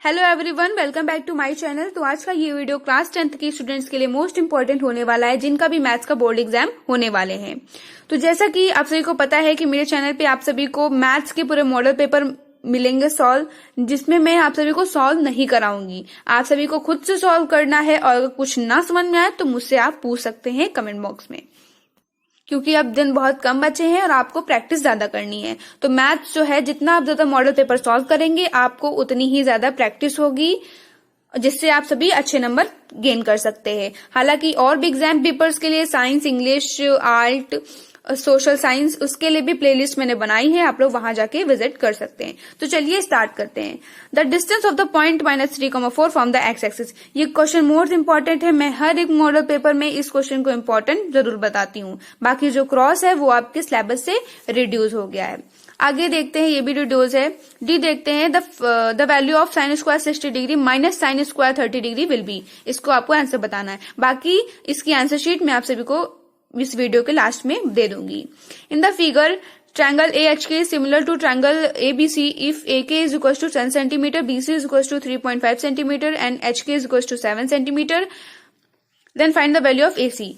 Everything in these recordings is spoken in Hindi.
Hello everyone, welcome back to my channel. तो आज का ये वीडियो क्लास 10th के स्टूडेंट्स के लिए मोस्ट इंपॉर्टेंट होने वाला है, जिनका भी मैथ्स का बोर्ड एग्जाम होने वाले हैं। तो जैसा कि आप सभी को पता है कि मेरे चैनल पे आप सभी को मैथ्स के पूरे मॉडल पेपर मिलेंगे सॉल्व, जिसमें मैं आप सभी को सॉल्व नहीं कराऊंगी। आप सभी को खुद से सॉल्व करना है और अगर कुछ ना समझ में आए तो मुझसे आप पूछ सकते हैं कमेंट बॉक्स में, क्योंकि अब दिन बहुत कम बचे हैं और आपको प्रैक्टिस ज्यादा करनी है। तो मैथ्स जो है, जितना आप ज्यादा मॉडल पेपर सॉल्व करेंगे आपको उतनी ही ज्यादा प्रैक्टिस होगी, जिससे आप सभी अच्छे नंबर गेन कर सकते हैं। हालांकि और भी एग्जाम पेपर्स के लिए science, English, art, social science, उसके लिए भी प्लेलिस्ट मैंने बनाई है, आप लोग वहां जाके विजिट कर सकते हैं। तो चलिए स्टार्ट करते हैं। The distance of the point -3,4 from the x axis. ये क्वेश्चन मोस्ट इंपॉर्टेंट है। मैं हर एक मॉडल पेपर में इस क्वेश्चन को इंपॉर्टेंट जरूर बताती हूँ। बाकी जो क्रॉस है वो आपके सिलेबस से रिड्यूस हो गया है। आगे देखते हैं, ये भी रिड्यूस है। डी देखते हैं, the value of sine square 60 degree minus sine square 30 degree will be. इसको आपको आंसर बताना है। बाकी इसकी आंसर शीट मैं आप सभी को इस वीडियो के लास्ट में दे दूंगी। In the figure, triangle AHK is similar to triangle ABC if AK is equals to 10 cm, BC is equals to 3.5 cm and HK is equals to 7 cm. Then find the value of AC.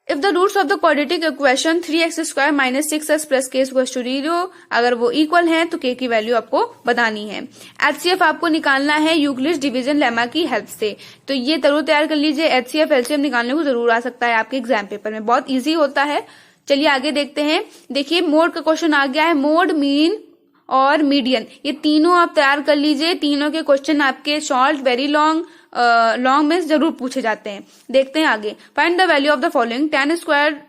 If the roots of the quadratic equation 3x square minus 6x plus k is equals to 0, अगर वो इक्वल है तो k की वैल्यू आपको बतानी है। HCF आपको निकालना है यूक्लिड्स डिवीजन लेमा की हेल्प से। तो ये जरूर तैयार कर लीजिए। HCF LCM निकालने को जरूर आ सकता है आपके एग्जाम पेपर में, बहुत इजी होता है। चलिए आगे देखते हैं। देखिए मोड का क्वेश्चन आ गया है। मोड, मीन और मीडियन, ये तीनों आप तैयार कर लीजिए। तीनों के क्वेश्चन आपके शॉर्ट, वेरी लॉन्ग में जरूर पूछे जाते हैं। देखते हैं आगे। Find the value of the following. tan square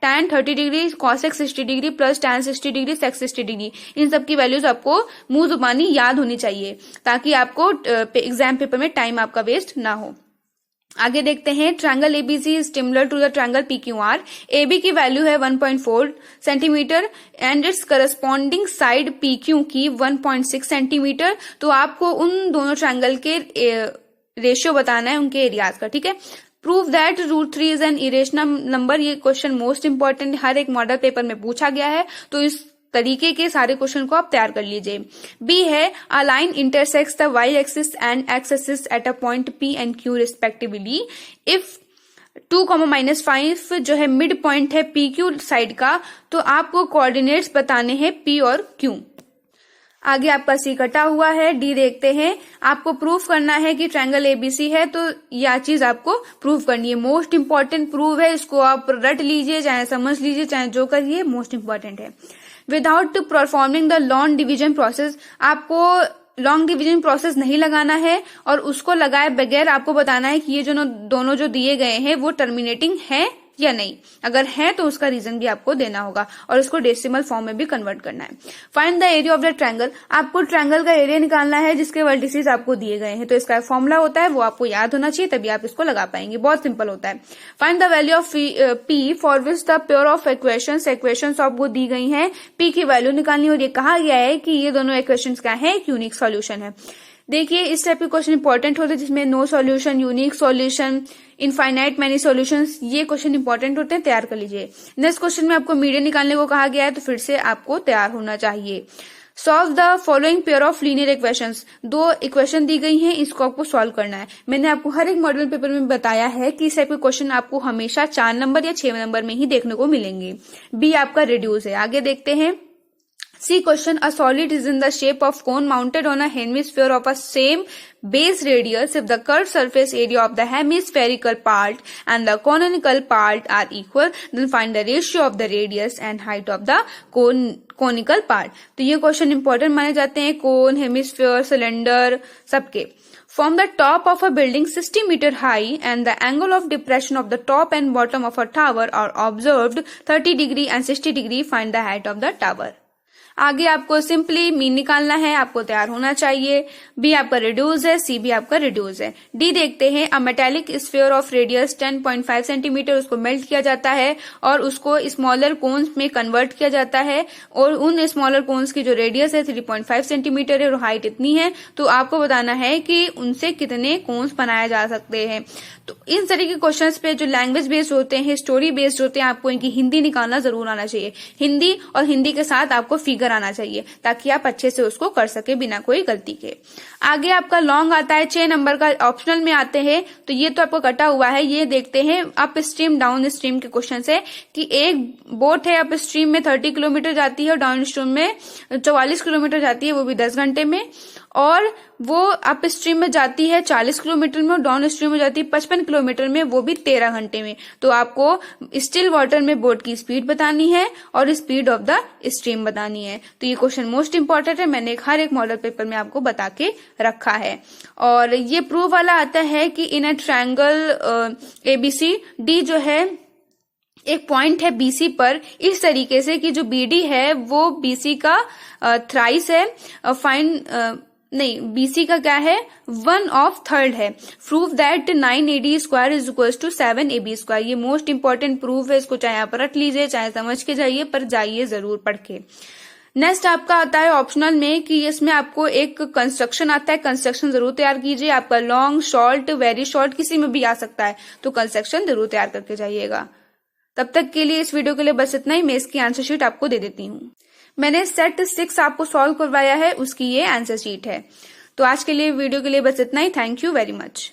tan 30 degree, cos x 60 degree plus tan 60 degree sec 60 degree. इन सब की वैल्यूज आपको मुंह जुबानी याद होनी चाहिए, ताकि आपको एग्जाम पेपर में टाइम आपका वेस्ट ना हो। आगे देखते हैं। Triangle A B C is similar to the triangle P Q R. A B की वैल्यू है 1.4 centimetre and its corresponding side P Q की 1.6 सेंटीमीटर। तो आपको उन दोनों ट्रायंगल के रेशियो बताना है, उनके एरियाज का। ठीक है। Prove that √3 is an irrational number. ये क्वेश्चन मोस्ट इंपॉर्टेंट, हर एक मॉडल पेपर में पूछा गया है, तो इस तरीके के सारे क्वेश्चन को आप तैयार कर लीजिए। बी है, a line intersects the y axis and x axis at a point P and Q respectively if 2, -5 जो है मिड पॉइंट है पी क्यू साइड का, तो आपको कोऑर्डिनेट्स बताने हैं पी और क्यू। आगे आपका सी कटा हुआ है। डी देखते हैं। आपको प्रूफ करना है कि ट्रायंगल एबीसी है, तो यह चीज आपको प्रूफ करनी है। मोस्ट इंपॉर्टेंट प्रूफ है, इसको आप रट लीजिए, चाहे समझ लीजिए, चाहे जो करिए, मोस्ट इंपॉर्टेंट है। Without performing the long division process, आपको लॉन्ग डिवीजन प्रोसेस नहीं लगाना है और उसको लगाए बगैर आपको बताना है कि ये जो दोनों जो दिए गए हैं वो टर्मिनेटिंग है या नहीं। अगर है तो उसका रीजन भी आपको देना होगा और उसको डेसिमल फॉर्म में भी कन्वर्ट करना है। Find the area of the triangle. आपको ट्रायंगल का एरिया निकालना है जिसके वर्टिसेस आपको दिए गए हैं। तो इसका फॉर्मूला होता है, वो आपको याद होना चाहिए, तभी आप इसको लगा पाएंगे। बहुत सिंपल होता है। Find the value of P for which the pair of equations आपको दी गई हैं। पी की वैल्यू निकालनी, और ये कहा गया है कि ये दोनों इक्वेशंस क्या है, एक यूनिक सॉल्यूशन है। देखिए इस टाइप के क्वेश्चन इंपॉर्टेंट होते हैं, जिसमें no solution, unique solution, infinite many solutions, ये क्वेश्चन इंपॉर्टेंट होते हैं, तैयार कर लीजिए। नेक्स्ट क्वेश्चन में आपको मीडियन निकालने को कहा गया है, तो फिर से आपको तैयार होना चाहिए। Solve the following pair of linear equations. 2 equation दी गई हैं, इसको आपको सॉल्व करना है। मैंने आपको हर एक मॉडल पेपर में बताया है कि इस टाइप के क्वेश्चन आपको हमेशा 4 नंबर या 6 नंबर में ही देखने को मिलेंगे। बी आपका रिड्यूस है। आगे देखते हैं। See question, a solid is in the shape of cone mounted on a hemisphere of a same base radius. If the curved surface area of the hemispherical part and the conical part are equal, then find the ratio of the radius and height of the conical part. तो ये क्वेश्चन इंपॉर्टेंट माने जाते हैं, कोन, हेमिस्फीयर, सिलेंडर सबके। From the top of a building 60 meter high and the angle of depression of the top and bottom of a tower are observed 30 degree and 60 degree. Find the height of the tower. आगे आपको सिंपली मीन निकालना है, आपको तैयार होना चाहिए। बी आपका रिड्यूस है, सी भी आपका रिड्यूस है। डी देखते हैं। A metallic sphere of radius 10.5 centimetre, उसको मेल्ट किया जाता है और उसको स्मॉलर कोन्स में कन्वर्ट किया जाता है, और उन स्मॉलर कोन्स की जो रेडियस है 3.5 सेंटीमीटर है और हाइट इतनी है, तो आपको बताना है कि उनसे कितने कोन्स बनाए जा सकते हैं। तो इन तरीके के क्वेश्चंस पे जो लैंग्वेज बेस्ड होते हैं, स्टोरी बेस्ड होते हैं, आपको इनकी हिंदी निकालना जरूर आना चाहिए। हिंदी और हिंदी के साथ आपको फिगर नजर आना चाहिए ताकि आप अच्छे से उसको कर सके बिना कोई गलती के। आगे आपका लॉन्ग आता है 6 नंबर का, ऑप्शनल में आते हैं तो ये तो आपको कटा हुआ है। ये देखते हैं अप स्ट्रीम डाउन स्ट्रीम के क्वेश्चन से कि एक बोट है अप स्ट्रीम में 30 किलोमीटर जाती है और डाउन स्ट्रीम में 44 किलोमीटर जाती है, वो भी 10 घंटे में, और वो अप स्ट्रीम में जाती है 40 किलोमीटर में और डाउन स्ट्रीम में जाती है 55 किलोमीटर में, वो भी 13 घंटे में। तो आपको स्टिल वाटर में बोट की स्पीड बतानी है और स्पीड ऑफ द स्ट्रीम बतानी है। तो ये क्वेश्चन मोस्ट इंपॉर्टेंट है, मैंने हर एक मॉडल पेपर में आपको बता के रखा है। और ये प्रूव वाला आता है कि इन अ ट्रायंगल ABC D जो है एक पॉइंट है BC पर इस तरीके से कि जो BD है वो BC का थ्राइस है, BC का क्या है 1/3 है। Prove that 9AD square is equal to 7AB square. ये मोस्ट इंपॉर्टेंट प्रूफ है, इसको चाहे आप रट लीजिए चाहे समझ के जाइए, पर जाइए जरूर पढ़ के। नेक्स्ट आपका आता है ऑप्शनल में कि इसमें आपको एक कंस्ट्रक्शन आता है, कंस्ट्रक्शन जरूर तैयार कीजिए। आपका लॉन्ग शॉर्ट वेरी शॉर्ट किसी में भी आ सकता है, तो कंस्ट्रक्शन जरूर तैयार करके जाइएगा। तब तक के लिए इस वीडियो के लिए बस इतना ही। मैं इसकी आंसर शीट आपको दे देती हूँ। मैंने सेट 6 आपको सॉल्व करवाया है, उसकी ये आंसर शीट है। तो आज के लिए वीडियो के लिए बस इतना ही। Thank you very much.